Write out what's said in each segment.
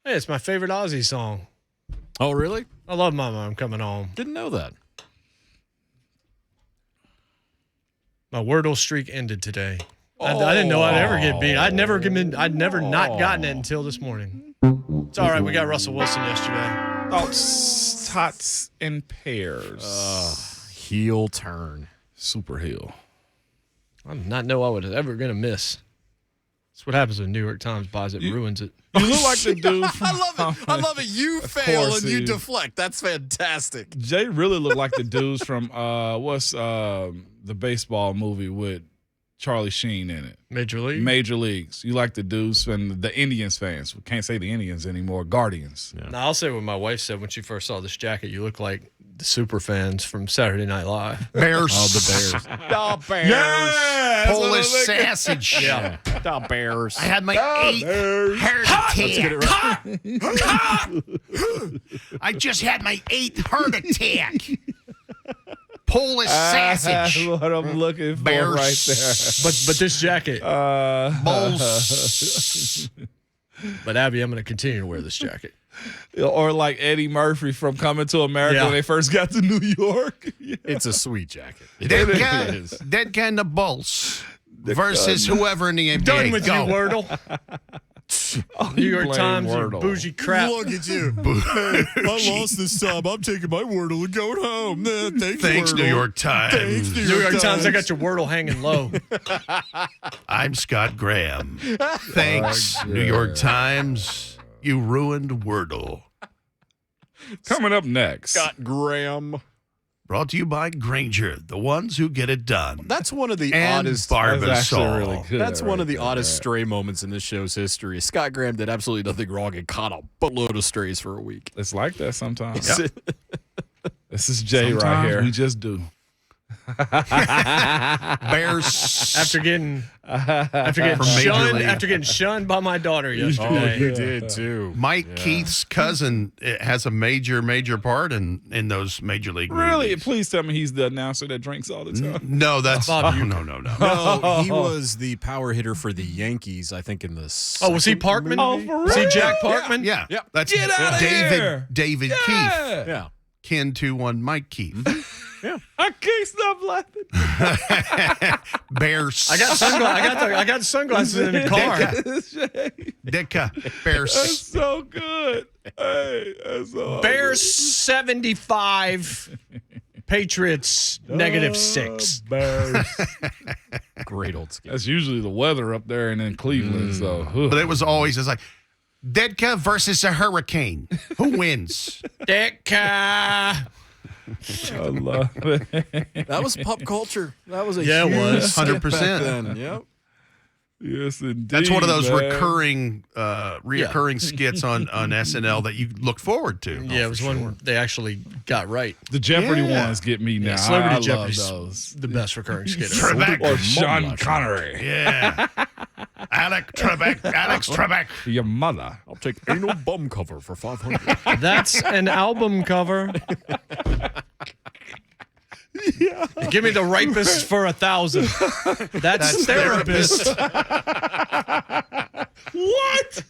Hey, it's my favorite Ozzy song. Oh, really? I love Mama, I'm Coming Home. Didn't know that. My Wordle streak ended today. I didn't know I'd ever get beat. I'd never not gotten it until this morning. It's all right. We got Russell Wilson yesterday. Thoughts, tots, and pears. Heel turn. Super heel. I did not know I was ever going to miss. That's what happens when New York Times buys it and ruins it. You look like the dude from I love it. I love it. You fail and you deflect. That's fantastic. Jay really looked like the dudes from what's the baseball movie with Charlie Sheen in it? Major League? Major Leagues. You like the dudes from the Indians fans. We can't say the Indians anymore. Guardians. Yeah. Now, I'll say what my wife said when she first saw this jacket. You look like the super fans from Saturday Night Live. Bears. Oh, the Bears. The Bears. Yeah, Polish sausage. Yeah. The Bears. I had my 8th heart attack. Let's get it right. I just had my 8th heart attack. Polish sausage. What I'm looking for Bears. right there. But this jacket. Bulls. But Abby, I'm going to continue to wear this jacket. Or like Eddie Murphy from Coming to America when they first got to New York. Yeah. It's a sweet jacket. That It guy, is. that guy in the Bulls versus whoever in the NBA. Done with Go. you, Wordle. New York playing Times, you Wordle. bougie crap. Look at you. I lost this time. I'm taking my Wordle and going home. Thanks, New York Times. New York Times, I got your Wordle hanging low. I'm Scott Graham. Thanks, New York Times. You ruined Wordle. Coming up next. Scott Graham. Brought to you by Granger, the ones who get it done. That's one of the And oddest. That's actually Barbasol. really good. That's one of the right oddest there. stray moments in this show's history. Scott Graham did absolutely nothing wrong and caught a boatload of strays for a week. It's like that sometimes. Yep. This is Jay right Sometimes here. we We just do. Bears. After getting From Major League. shunned by my daughter yesterday. you did too. Mike Keith's cousin has a major part in those Major League Really? movies. Please tell me he's the announcer that drinks all the time. No, that's Bob, you- no. No, he was the power hitter for the Yankees, I think, in the Oh, was he Parkman? Oh, for Was he real? Jack Parkman? Yeah, Yep. that's Get outta here. David Keith, Yeah. kin to one Mike Keith. I can't stop laughing. Bears. I got sunglasses in the car. Dicka. That's Bears. so good. Hey, that's so Bears 75, Patriots -6. Bears. Great old skill. That's usually the weather up there and in Cleveland. So, But it was always like Ditka versus a hurricane. Who wins? Dicka. I love it. That was pop culture. That was a Yeah, it huge was. step 100%. back then. Yep. Yes, indeed. That's one of those man. reoccurring skits on SNL that you look forward to. Yeah, it was one they actually got right. The Jeopardy Yeah. ones get me now. Celebrity I love Jeopardy's those. the best recurring skit ever. Trebek. Or Sean Connery. Yeah. Alex Trebek. Your mother. I'll take anal bum cover for $500. That's an album cover. Give me the rapist for 1,000. That's therapist. What?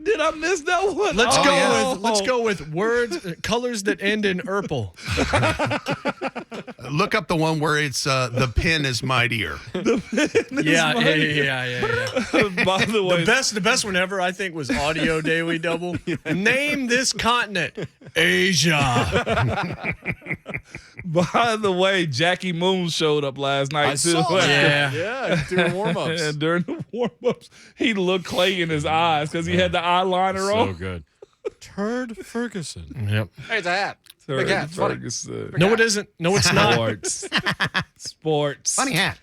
Did I miss that one? Let's go with words, colors that end in "erple." Look up the one where it's the pen is mightier. Yeah. By the way, The best one ever, I think, was Audio Daily Double. Name this continent. Asia. by the way, Jackie Moon showed up last night I too. saw that. Yeah. Yeah, doing warm-ups. And during the warm-ups, he looked clay in his eyes because he had the eyeliner So on. good. Turd Ferguson. Yep. Hey, it's a hat. Big hat. Funny. Ferguson. No, it isn't. No, it's not. Sports. Funny hat.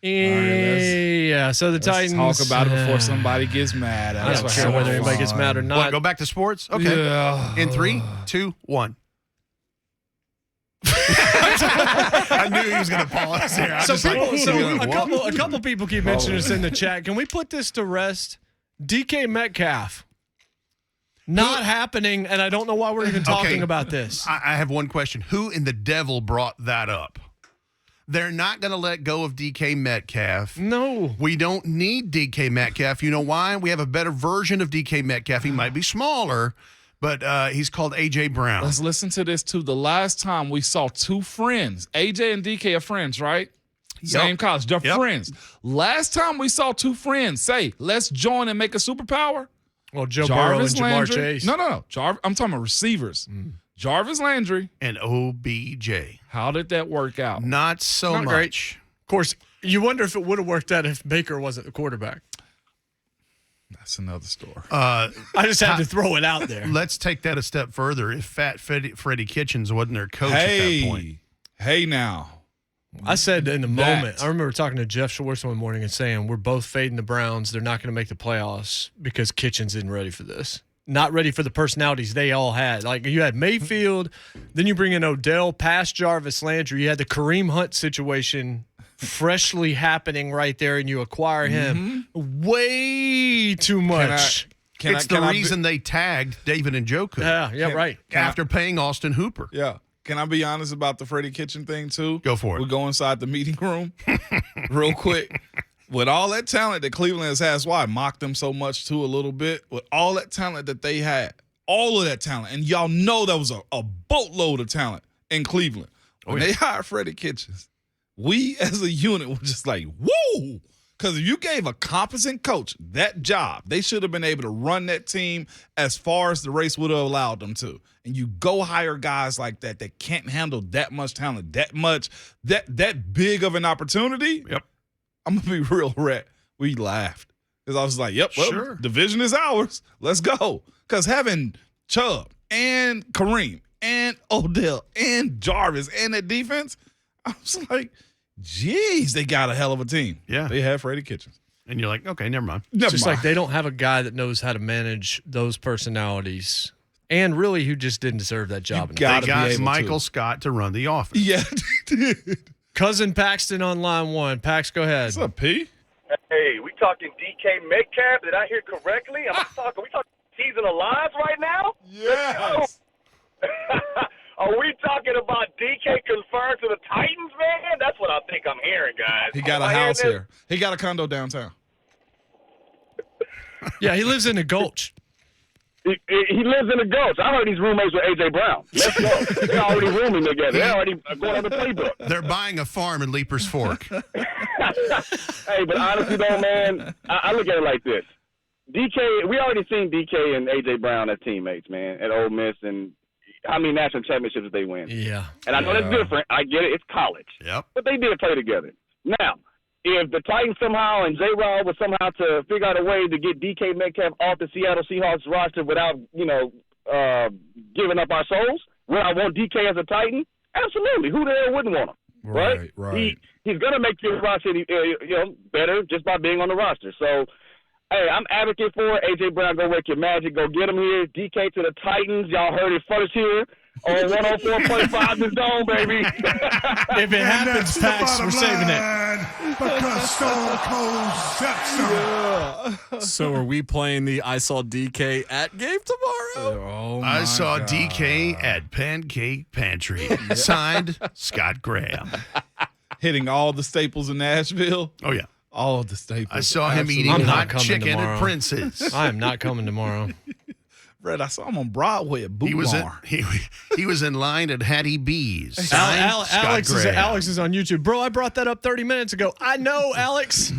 Yeah. So the Titans Talk about it before somebody gets mad at I us. don't care whether anybody gets mad or What, not. go back to sports? Okay. Yeah. In 3, 2, 1. I knew he was going to pause here. A couple people keep mentioning this in the chat. Can we put this to rest? DK Metcalf. Not happening, and I don't know why we're even talking about this. I have one question. Who in the devil brought that up? They're not going to let go of DK Metcalf. No. We don't need DK Metcalf. You know why? We have a better version of DK Metcalf. He might be smaller, but he's called A.J. Brown. Let's listen to this, too. The last time we saw two friends, AJ and DK are friends, right? Same college. They're friends. Last time we saw two friends say, let's join and make a superpower. Well, Joe Burrow and Jamar Chase. No. I'm talking about receivers. Jarvis Landry. And OBJ. How did that work out? Not so much. Great. Of course, you wonder if it would have worked out if Baker wasn't the quarterback. That's another story. I just had to throw it out there. Let's take that a step further. If Fat Freddie Kitchens wasn't their coach at that point. Hey now. I said in the moment, I remember talking to Jeff Schwartz one morning and saying, we're both fading the Browns. They're not going to make the playoffs because Kitchens isn't ready for this. Not ready for the personalities they all had. Like, you had Mayfield, then you bring in Odell past Jarvis Landry. You had the Kareem Hunt situation freshly happening right there, and you acquire him way too much. It's the reason they tagged David Njoku. Yeah, right. After paying Austin Hooper. Yeah. Can I be honest about the Freddie Kitchen thing, too? Go for it. We'll go inside the meeting room real quick. With all that talent that Cleveland has, that's why I mocked them so much, too, a little bit. With all that talent that they had, all of that talent, and y'all know that was a boatload of talent in Cleveland. When they hired Freddie Kitchens, we as a unit were just like, whoa! Because if you gave a competent coach that job, they should have been able to run that team as far as the race would have allowed them to. And you go hire guys like that can't handle that much talent, that big of an opportunity. Yep. I'm going to be real, Rhett. We laughed. Because I was like, sure. Division is ours. Let's go. Because having Chubb and Kareem and Odell and Jarvis and that defense, I was like, geez, they got a hell of a team. Yeah. They had Freddie Kitchens. And you're like, okay, never mind. It's just like they don't have a guy that knows how to manage those personalities and really who just didn't deserve that job. They got Michael Scott to run the offense. Yeah, they did. Cousin Paxton on line one. Pax, go ahead. What's up, P? Hey, we talking DK Metcalf? Did I hear correctly? We talking season of lives right now? Yes. Are we talking about DK confirmed to the Titans, man? That's what I think I'm hearing, guys. He got a house here. He got a condo downtown. Yeah, he lives in the Gulch. He lives in the Gulch. I heard he's roommates with A.J. Brown. Let's go. They're already rooming together. They're already going on the playbook. They're buying a farm in Leaper's Fork. Hey, but honestly, though, man, I look at it like this. DK, we already seen DK and A.J. Brown as teammates, man, at Ole Miss, and how many national championships did they win? Yeah. And I know that's different. I get it. It's college. Yep. But they did play together. Now, if the Titans somehow and J-Rod was somehow to figure out a way to get DK Metcalf off the Seattle Seahawks roster without, giving up our souls, would I want DK as a Titan? Absolutely. Who the hell wouldn't want him? Right. He's going to make your roster, better just by being on the roster. So, hey, I'm advocate for it. A.J. Brown, go work your magic. Go get him here. DK to the Titans. Y'all heard it first here on 104.5 The Dome, baby. If it happens, Pax, we're saving it. Because Stone Cold said so. So are we playing the I Saw DK at game tomorrow? Oh, I saw God. DK at Pancake Pantry. Signed, Scott Graham. Hitting all the staples in Nashville. Oh, yeah. All of the staples. I saw him Absolutely. eating I'm not hot coming chicken tomorrow. at Prince's. I am not coming tomorrow. Brett, I saw him on Broadway at Boot He was Bar. he was in line at Hattie B's. Signed, Scott Alex is Graham. on YouTube. Bro, I brought that up 30 minutes ago. I know, Alex.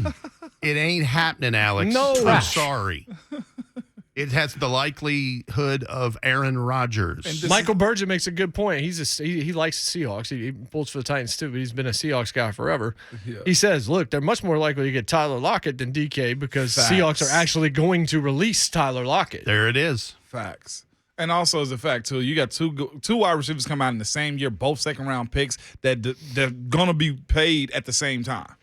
It ain't happening, Alex. No. I'm Trash. sorry. It has the likelihood of Aaron Rodgers. Michael Burgett makes a good point. He likes the Seahawks. He pulls for the Titans too, but he's been a Seahawks guy forever. Yeah. He says, look, they're much more likely to get Tyler Lockett than DK because Seahawks are actually going to release Tyler Lockett. There it is. Facts. And also as a fact, too, you got two wide receivers come out in the same year, both second-round picks, that they're going to be paid at the same time.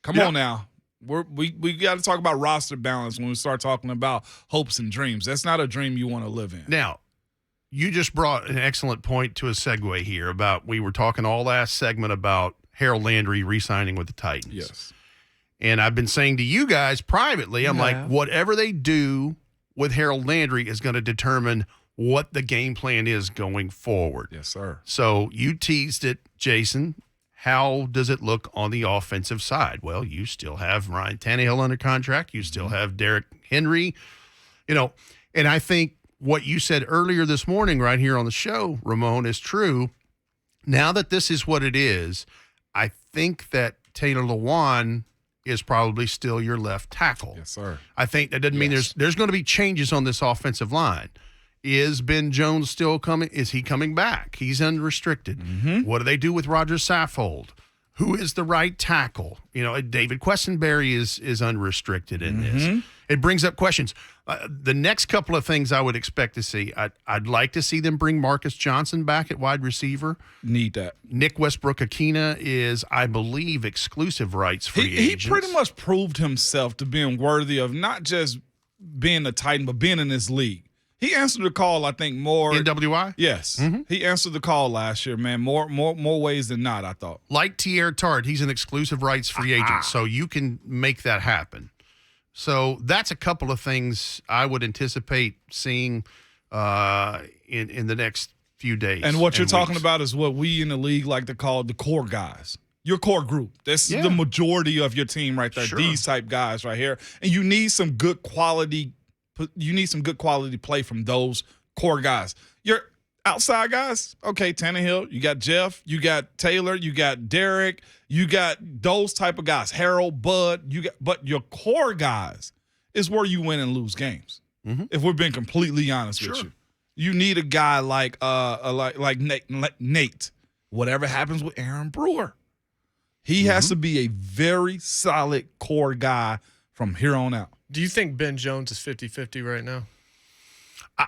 Come on now. We got to talk about roster balance when we start talking about hopes and dreams. That's not a dream you want to live in. Now, you just brought an excellent point to a segue here about we were talking all last segment about Harold Landry re-signing with the Titans. Yes. And I've been saying to you guys privately, I'm like, whatever they do with Harold Landry is going to determine what the game plan is going forward. Yes, sir. So you teased it, Jason. how does it look on the offensive side? Well, you still have Ryan Tannehill under contract. You still have Derrick Henry, and I think what you said earlier this morning right here on the show, Ramon, is true. Now that this is what it is, I think that Taylor Lewan is probably still your left tackle. Yes, sir. I think that doesn't mean there's going to be changes on this offensive line. Is Ben Jones still coming? Is he coming back? He's unrestricted. What do they do with Roger Saffold? Who is the right tackle? David Questenberry is unrestricted in this. It brings up questions. The next couple of things I would expect to see, I'd like to see them bring Marcus Johnson back at wide receiver. Need that. Nick Westbrook-Akina is, I believe, exclusive rights free agent. He pretty much proved himself to being worthy of not just being a Titan, but being in this league. He answered the call, I think, more. NWI? Yes. He answered the call last year, man, more ways than not, I thought. Like Tierre Tart, he's an exclusive rights free agent, so you can make that happen. So that's a couple of things I would anticipate seeing in the next few days. And what you're talking weeks. about is what we in the league like to call the core guys. Your core group. That's the majority of your team right there. Sure. These type guys right here. And you need some good quality play from those core guys. Your outside guys, okay, Tannehill, you got Jeff, you got Taylor, you got Derek, you got those type of guys, Harold, Bud, but your core guys is where you win and lose games. If we're being completely honest with you. You need a guy like Nate. Whatever happens with Aaron Brewer, he has to be a very solid core guy from here on out. Do you think Ben Jones is 50-50 right now?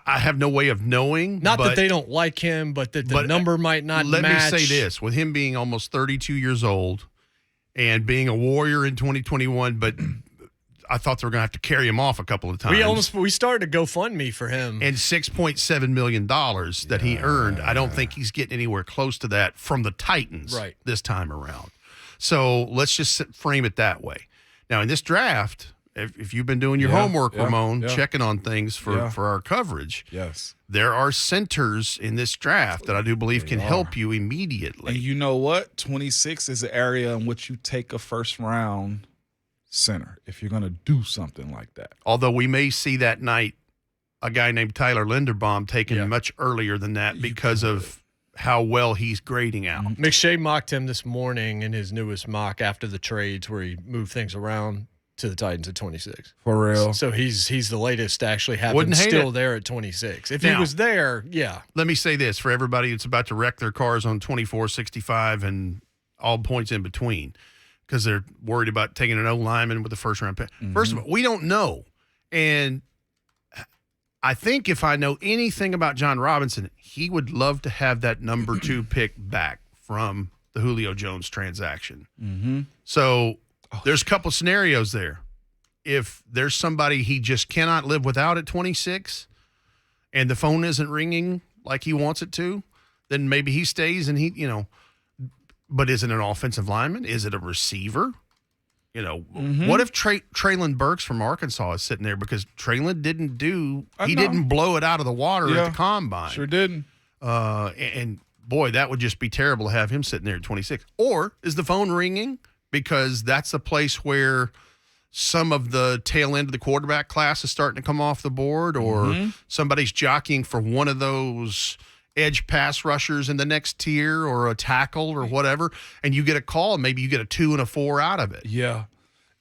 I have no way of knowing. Not that they don't like him, but that the number might not match. Let me say this. With him being almost 32 years old and being a Warrior in 2021, but I thought they were going to have to carry him off a couple of times. We started a GoFundMe for him. And $6.7 million that he earned, I don't think he's getting anywhere close to that from the Titans this time around. So let's just frame it that way. Now, in this draft, if you've been doing your homework, Ramon, checking on things for our coverage, there are centers in this draft that I do believe can help you immediately. And you know what? 26 is an area in which you take a first-round center if you're going to do something like that. Although we may see that night a guy named Tyler Linderbaum taken much earlier than that because of how well he's grading out. McShay mocked him this morning in his newest mock after the trades where he moved things around to the Titans at 26. For real. So he's the latest to actually have him still there at 26. If he was there, Let me say this for everybody that's about to wreck their cars on 24, 65, and all points in between because they're worried about taking an O-lineman with the first-round pick. First of all, we don't know. And I think if I know anything about John Robinson, he would love to have that number 2 pick back from the Julio Jones transaction. So there's a couple scenarios there. If there's somebody he just cannot live without at 26 and the phone isn't ringing like he wants it to, then maybe he stays and but is it an offensive lineman? Is it a receiver? What if Traylon Burks from Arkansas is sitting there because Traylon didn't blow it out of the water at the combine. Sure didn't. And boy, that would just be terrible to have him sitting there at 26. Or is the phone ringing? Because that's a place where some of the tail end of the quarterback class is starting to come off the board, or somebody's jockeying for one of those edge pass rushers in the next tier or a tackle or whatever, and you get a call and maybe you get a 2 and a 4 out of it. Yeah.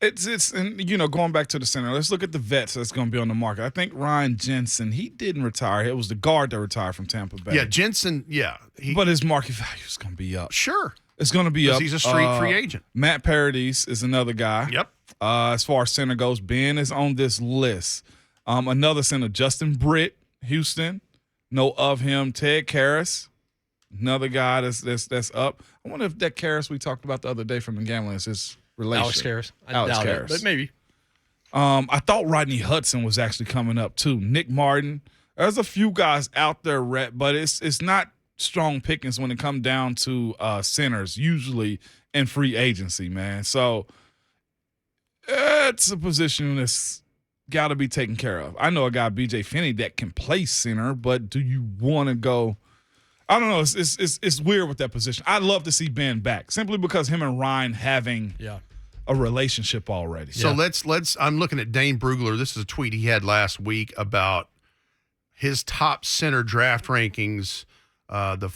It's and going back to the center, let's look at the vets that's going to be on the market. I think Ryan Jensen, he didn't retire. It was the guard that retired from Tampa Bay. Yeah, Jensen, but his market value is going to be up. Sure. It's going to be up. He's a straight free agent. Matt Paradis is another guy. Yep. As far as center goes, Ben is on this list. Another center, Justin Britt, Houston. Know of him. Ted Karras, another guy that's up. I wonder if that Karras we talked about the other day from the gambling is his relation. Alex Karras. I Alex doubt Karras. it, but maybe. I thought Rodney Hudson was actually coming up too. Nick Martin. There's a few guys out there, Rhett, but it's not strong pickings when it comes down to centers, usually in free agency, man. So it's a position that's got to be taken care of. I know a guy, BJ Finney, that can play center, but do you want to go? I don't know. It's weird with that position. I'd love to see Ben back simply because him and Ryan having a relationship already. So let's. I'm looking at Dane Brugler. This is a tweet he had last week about his top center draft rankings. The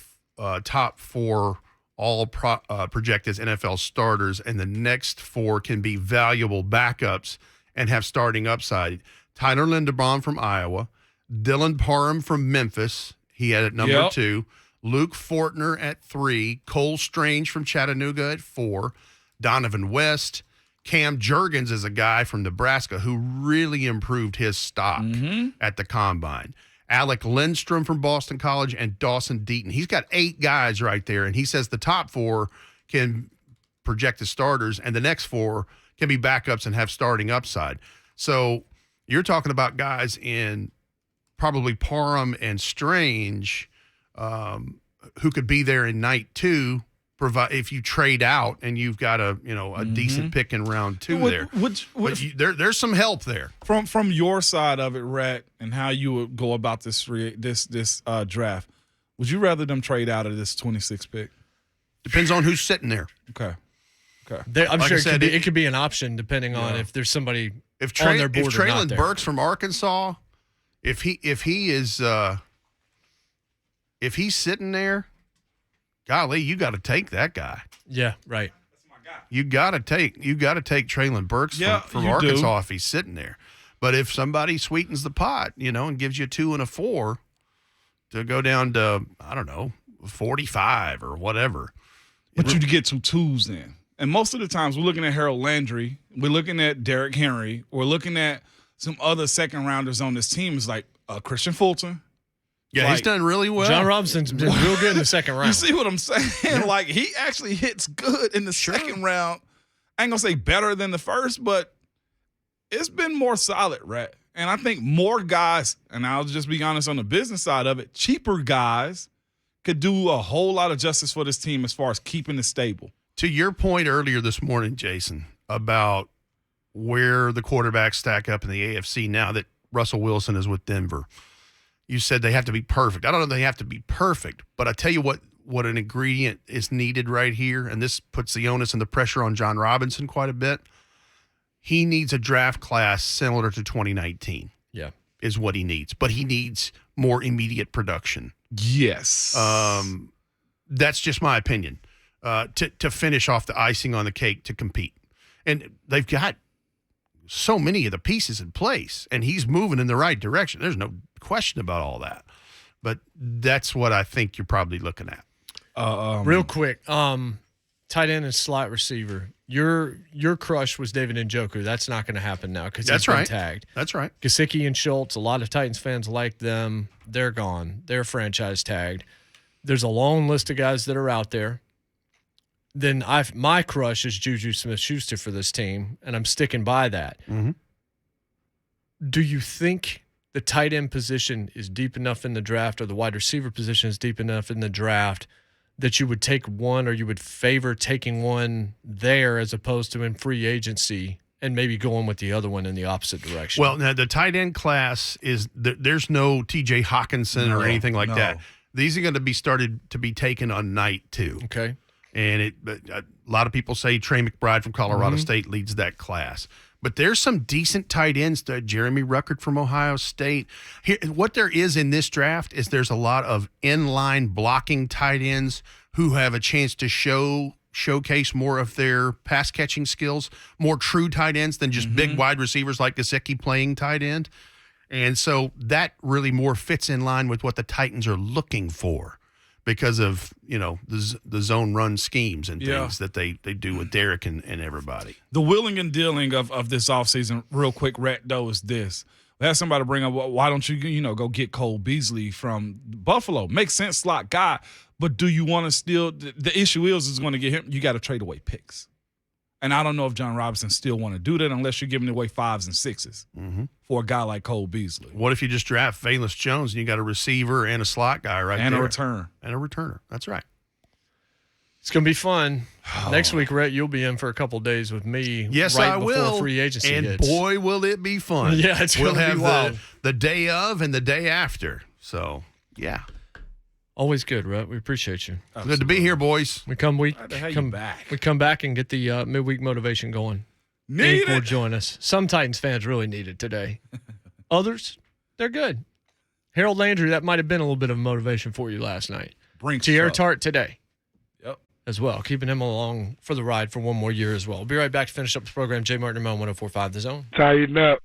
top 4 all projected NFL starters, and the next 4 can be valuable backups and have starting upside. Tyler Linderbaum from Iowa, Dylan Parham from Memphis. He had at number 2. Luke Fortner at 3. Cole Strange from Chattanooga at 4. Donovan West. Cam Jurgens is a guy from Nebraska who really improved his stock at the combine. Alec Lindstrom from Boston College and Dawson Deaton. He's got 8 guys right there, and he says the top 4 can project as starters, and the next 4 can be backups and have starting upside. So you're talking about guys in probably Parham and Strange who could be there in night 2, if you trade out and you've got a decent pick in round 2 there. There's some help there. From your side of it, Rhett, and how you would go about this draft, would you rather them trade out of this 26th pick? Depends on who's sitting there. Okay. I'm sure it could be an option depending on if there's somebody on their board if or not Traylon there. Burks from Arkansas, if he's sitting there, golly, you got to take that guy. Yeah, right. That's my guy. You got to take Traylon Burks from Arkansas if he's sitting there. But if somebody sweetens the pot, and gives you a 2 and a 4 to go down to 45 or whatever. But you get 2 2s then. And most of the times we're looking at Harold Landry, we're looking at Derrick Henry, we're looking at some other second rounders on this team. It's like Christian Fulton. Yeah, he's done really well. John Robinson's been real good in the second round. You see what I'm saying? Yeah. Like, he actually hits good in the second round. I ain't going to say better than the first, but it's been more solid, Rhett. And I think more guys, and I'll just be honest on the business side of it, cheaper guys could do a whole lot of justice for this team as far as keeping it stable. To your point earlier this morning, Jason, about where the quarterbacks stack up in the AFC now that Russell Wilson is with Denver. You said they have to be perfect. I don't know if they have to be perfect, but I tell you what an ingredient is needed right here, and this puts the onus and the pressure on John Robinson quite a bit. He needs a draft class similar to 2019. Yeah. Is what he needs. But he needs more immediate production. Yes. That's just my opinion. To finish off the icing on the cake to compete. And they've got so many of the pieces in place, and he's moving in the right direction. There's no question about all that. But that's what I think you're probably looking at. Real quick, tight end and slot receiver. Your crush was David Njoku. That's not going to happen now because he's been tagged. That's right. Gesicki and Schultz, a lot of Titans fans like them. They're gone. They're franchise tagged. There's a long list of guys that are out there. Then my crush is Juju Smith-Schuster for this team, and I'm sticking by that. Mm-hmm. Do you think the tight end position is deep enough in the draft, or the wide receiver position is deep enough in the draft that you would take one, or you would favor taking one there as opposed to in free agency and maybe going with the other one in the opposite direction? Well, now the tight end class is there's no T.J. Hawkinson or anything like that. These are going to be started to be taken on night 2. Okay. And a lot of people say Trey McBride from Colorado State leads that class. But there's some decent tight ends. Jeremy Ruckert from Ohio State. Here, what there is in this draft is there's a lot of inline blocking tight ends who have a chance to showcase more of their pass catching skills, more true tight ends than just big wide receivers like Gesicki playing tight end. And so that really more fits in line with what the Titans are looking for, because of, the zone run schemes and things that they do with Derek and everybody. The willing and dealing of this offseason, real quick, Rhett, though, is this. We had somebody bring up, why don't you, go get Cole Beasley from Buffalo? Makes sense, slot guy, but do you want to still – the issue is going to get him – you got to trade away picks. And I don't know if John Robinson still want to do that unless you're giving away 5s and 6s for a guy like Cole Beasley. What if you just draft Valus Jones and you got a receiver and a slot guy right there? And a return. And a returner. That's right. It's going to be fun. Next week, Rhett, you'll be in for a couple of days with me. Yes, right I before will. Free agency and hits. Boy, will it be fun. Yeah, it's we'll going to have be wild. the day of and the day after. So, yeah. Always good, Rhett. We appreciate you. Good to be here, boys. We come week. Glad to have you come back. We come back and get the midweek motivation going. Need Will it. join us. Some Titans fans really need it today. Others, they're good. Harold Landry, that might have been a little bit of motivation for you last night. Brinks Tierra truck. Tart today. Yep. As well, keeping him along for the ride for one more year as well. We'll be right back to finish up the program. JMart and Ramon, 104.5 The Zone. Tighten up.